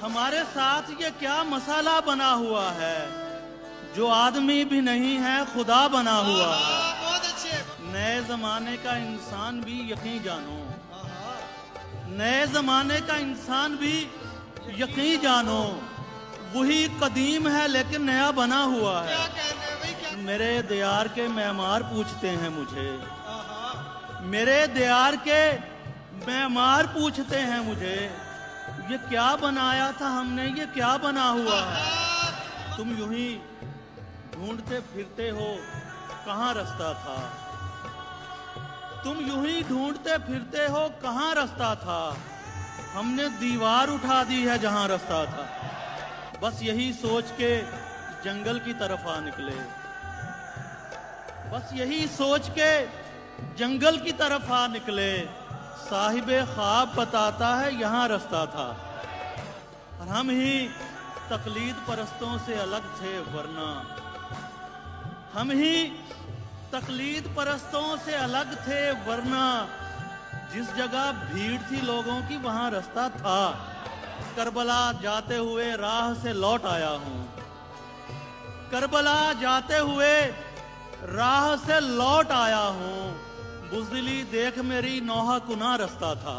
हमारे साथ ये क्या मसाला बना हुआ है, जो आदमी भी नहीं है खुदा बना हुआ है। बहुत अच्छे। नए जमाने का इंसान भी यकीन जानो, नए जमाने का इंसान भी यकीन जानो, वही कदीम है लेकिन नया बना हुआ है। क्या कहते हैं भाई, क्या? मेरे दियार के मेहमान पूछते हैं मुझे, मेरे दियार के मेहमान पूछते हैं मुझे, ये क्या बनाया था हमने, ये क्या बना हुआ है। तुम यूं ही ढूंढते फिरते हो कहाँ रास्ता था, तुम यूं ही ढूंढते फिरते हो कहाँ रास्ता था, हमने दीवार उठा दी है जहां रास्ता था। बस यही सोच के जंगल की तरफ आ निकले, बस यही सोच के जंगल की तरफ आ निकले, साहिबे ख्वाब बताता है यहाँ रास्ता था। और हम ही तकलीद परस्तों से अलग थे वरना, हम ही तकलीद परस्तों से अलग थे वरना, जिस जगह भीड़ थी लोगों की वहां रास्ता था। करबला जाते हुए राह से लौट आया हूं, करबला जाते हुए राह से लौट आया हूं, बुज़दिली देख मेरी नौहा कुना रास्ता था।